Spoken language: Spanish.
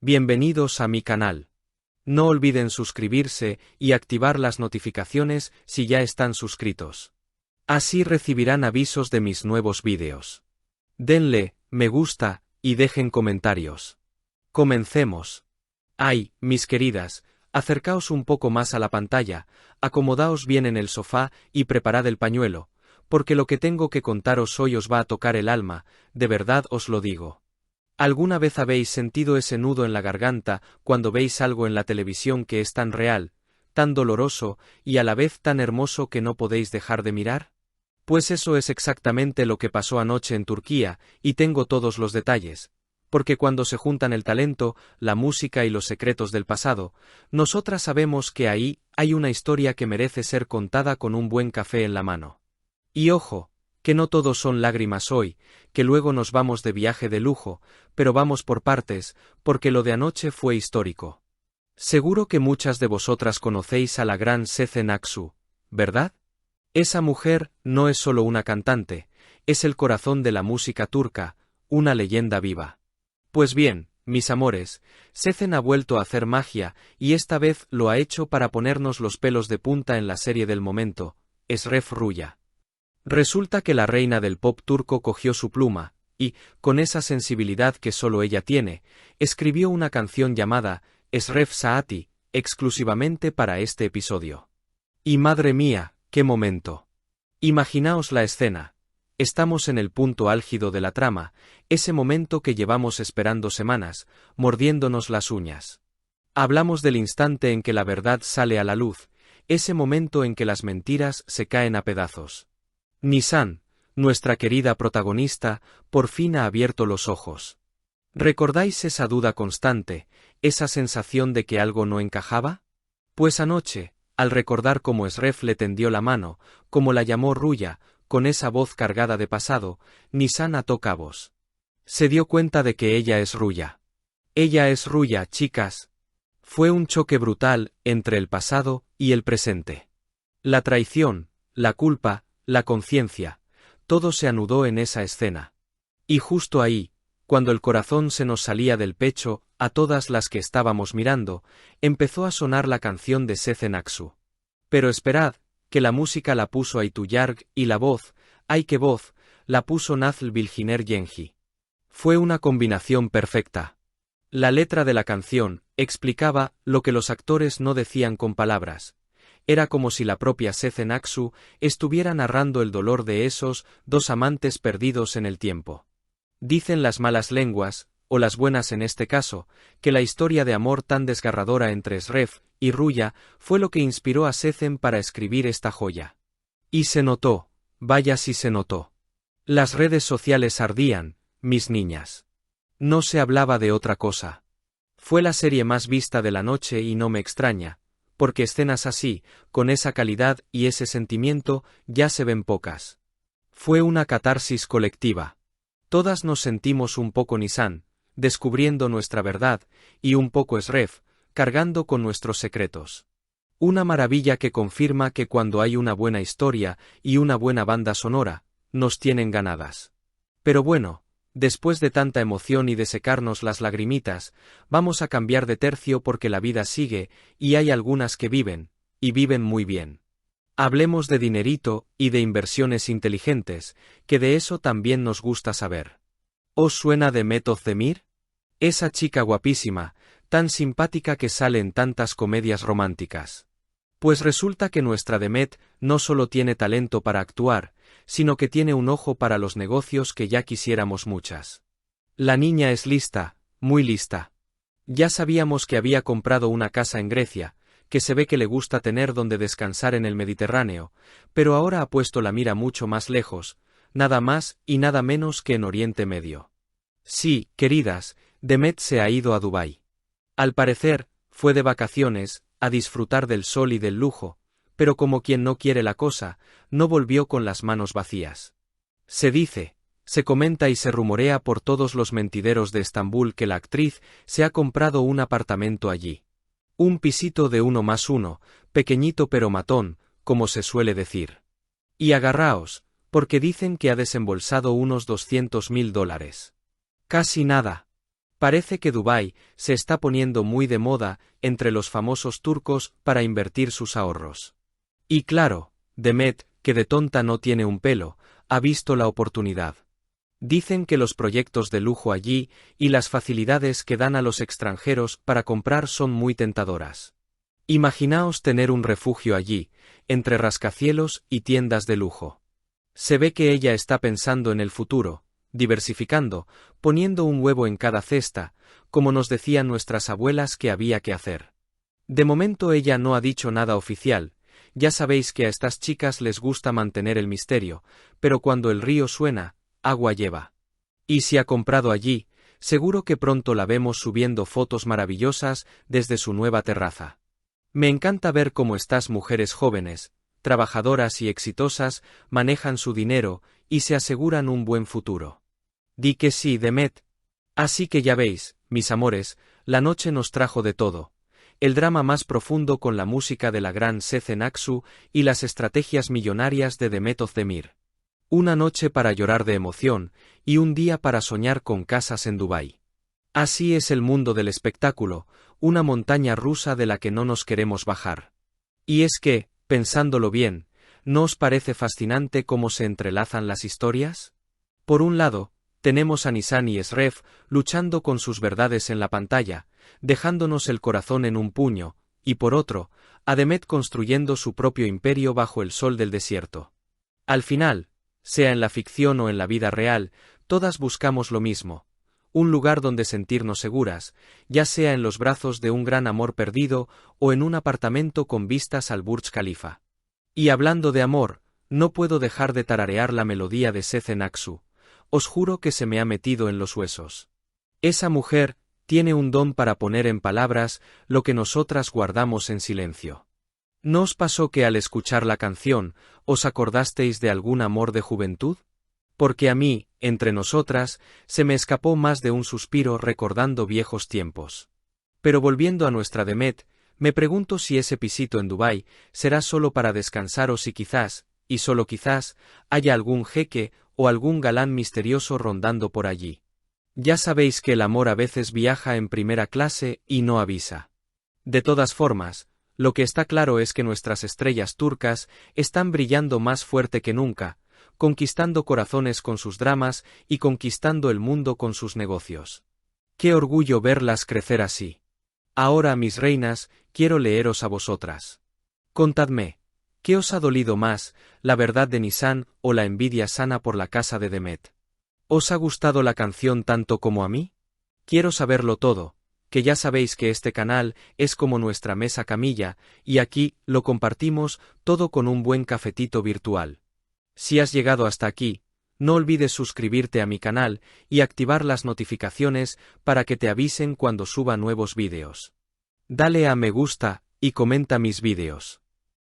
Bienvenidos a mi canal. No olviden suscribirse y activar las notificaciones si ya están suscritos. Así recibirán avisos de mis nuevos vídeos. Denle me gusta y dejen comentarios. Comencemos. Ay, mis queridas, acercaos un poco más a la pantalla, acomodaos bien en el sofá y preparad el pañuelo, porque lo que tengo que contaros hoy os va a tocar el alma, de verdad os lo digo. ¿Alguna vez habéis sentido ese nudo en la garganta cuando veis algo en la televisión que es tan real, tan doloroso y a la vez tan hermoso que no podéis dejar de mirar? Pues eso es exactamente lo que pasó anoche en Turquía, y tengo todos los detalles, porque cuando se juntan el talento, la música y los secretos del pasado, nosotras sabemos que ahí hay una historia que merece ser contada con un buen café en la mano. Y ojo, que no todos son lágrimas hoy, que luego nos vamos de viaje de lujo, pero vamos por partes, porque lo de anoche fue histórico. Seguro que muchas de vosotras conocéis a la gran Sezen Aksu, ¿verdad? Esa mujer no es solo una cantante, es el corazón de la música turca, una leyenda viva. Pues bien, mis amores, Sezen ha vuelto a hacer magia, y esta vez lo ha hecho para ponernos los pelos de punta en la serie del momento, Esref Rüya. Resulta que la reina del pop turco cogió su pluma, y, con esa sensibilidad que solo ella tiene, escribió una canción llamada Esref Saati, exclusivamente para este episodio. Y madre mía, ¡qué momento! Imaginaos la escena. Estamos en el punto álgido de la trama, ese momento que llevamos esperando semanas, mordiéndonos las uñas. Hablamos del instante en que la verdad sale a la luz, ese momento en que las mentiras se caen a pedazos. Nisan, nuestra querida protagonista, por fin ha abierto los ojos. ¿Recordáis esa duda constante, esa sensación de que algo no encajaba? Pues anoche, al recordar cómo Esref le tendió la mano, como la llamó Rüya, con esa voz cargada de pasado, Nisan ató cabos. Se dio cuenta de que ella es Rüya. Ella es Rüya, chicas. Fue un choque brutal entre el pasado y el presente. La traición, la culpa, la conciencia, todo se anudó en esa escena. Y justo ahí, cuando el corazón se nos salía del pecho, a todas las que estábamos mirando, empezó a sonar la canción de Sezen Aksu. Pero esperad, que la música la puso Aytuyark y la voz, ¡ay qué voz!, la puso Nazlı Bilginer Yengi. Fue una combinación perfecta. La letra de la canción explicaba lo que los actores no decían con palabras. Era como si la propia Sezen Aksu estuviera narrando el dolor de esos dos amantes perdidos en el tiempo. Dicen las malas lenguas, o las buenas en este caso, que la historia de amor tan desgarradora entre Esref y Rüya fue lo que inspiró a Sezen para escribir esta joya. Y se notó, vaya si se notó. Las redes sociales ardían, mis niñas. No se hablaba de otra cosa. Fue la serie más vista de la noche y no me extraña, porque escenas así, con esa calidad y ese sentimiento, ya se ven pocas. Fue una catarsis colectiva. Todas nos sentimos un poco Nisan, descubriendo nuestra verdad, y un poco Esref, cargando con nuestros secretos. Una maravilla que confirma que cuando hay una buena historia y una buena banda sonora, nos tienen ganadas. Pero bueno, después de tanta emoción y de secarnos las lagrimitas, vamos a cambiar de tercio porque la vida sigue, y hay algunas que viven, y viven muy bien. Hablemos de dinerito y de inversiones inteligentes, que de eso también nos gusta saber. ¿Os suena Demet Özdemir? Esa chica guapísima, tan simpática que sale en tantas comedias románticas. Pues resulta que nuestra Demet no solo tiene talento para actuar, sino que tiene un ojo para los negocios que ya quisiéramos muchas. La niña es lista, muy lista. Ya sabíamos que había comprado una casa en Grecia, que se ve que le gusta tener donde descansar en el Mediterráneo, pero ahora ha puesto la mira mucho más lejos, nada más y nada menos que en Oriente Medio. Sí, queridas, Demet se ha ido a Dubái. Al parecer, fue de vacaciones, a disfrutar del sol y del lujo, pero como quien no quiere la cosa, no volvió con las manos vacías. Se dice, se comenta y se rumorea por todos los mentideros de Estambul que la actriz se ha comprado un apartamento allí. Un pisito de 1+1, pequeñito pero matón, como se suele decir. Y agarraos, porque dicen que ha desembolsado unos $200.000. Casi nada. Parece que Dubái se está poniendo muy de moda entre los famosos turcos para invertir sus ahorros. Y claro, Demet, que de tonta no tiene un pelo, ha visto la oportunidad. Dicen que los proyectos de lujo allí y las facilidades que dan a los extranjeros para comprar son muy tentadoras. Imaginaos tener un refugio allí, entre rascacielos y tiendas de lujo. Se ve que ella está pensando en el futuro, diversificando, poniendo un huevo en cada cesta, como nos decían nuestras abuelas que había que hacer. De momento ella no ha dicho nada oficial, ya sabéis que a estas chicas les gusta mantener el misterio, pero cuando el río suena, agua lleva. Y si ha comprado allí, seguro que pronto la vemos subiendo fotos maravillosas desde su nueva terraza. Me encanta ver cómo estas mujeres jóvenes, trabajadoras y exitosas, manejan su dinero y se aseguran un buen futuro. Di que sí, Demet. Así que ya veis, mis amores, la noche nos trajo de todo. El drama más profundo con la música de la gran Sezen Aksu y las estrategias millonarias de Demet Özdemir. Una noche para llorar de emoción, y un día para soñar con casas en Dubái. Así es el mundo del espectáculo, una montaña rusa de la que no nos queremos bajar. Y es que, pensándolo bien, ¿no os parece fascinante cómo se entrelazan las historias? Por un lado, tenemos a Nissan y Esref luchando con sus verdades en la pantalla, dejándonos el corazón en un puño, y por otro, a Demet construyendo su propio imperio bajo el sol del desierto. Al final, sea en la ficción o en la vida real, todas buscamos lo mismo, un lugar donde sentirnos seguras, ya sea en los brazos de un gran amor perdido o en un apartamento con vistas al Burj Khalifa. Y hablando de amor, no puedo dejar de tararear la melodía de Sezen Aksu, os juro que se me ha metido en los huesos. Esa mujer tiene un don para poner en palabras lo que nosotras guardamos en silencio. ¿No os pasó que al escuchar la canción, os acordasteis de algún amor de juventud? Porque a mí, entre nosotras, se me escapó más de un suspiro recordando viejos tiempos. Pero volviendo a nuestra Demet, me pregunto si ese pisito en Dubái será solo para descansar o si quizás, y solo quizás, haya algún jeque o algún galán misterioso rondando por allí. Ya sabéis que el amor a veces viaja en primera clase y no avisa. De todas formas, lo que está claro es que nuestras estrellas turcas están brillando más fuerte que nunca, conquistando corazones con sus dramas y conquistando el mundo con sus negocios. ¡Qué orgullo verlas crecer así! Ahora, mis reinas, quiero leeros a vosotras. Contadme, ¿qué os ha dolido más, la verdad de Nissan o la envidia sana por la casa de Demet? ¿Os ha gustado la canción tanto como a mí? Quiero saberlo todo, que ya sabéis que este canal es como nuestra mesa camilla, y aquí lo compartimos todo con un buen cafetito virtual. Si has llegado hasta aquí, no olvides suscribirte a mi canal y activar las notificaciones para que te avisen cuando suba nuevos vídeos. Dale a me gusta y comenta mis vídeos.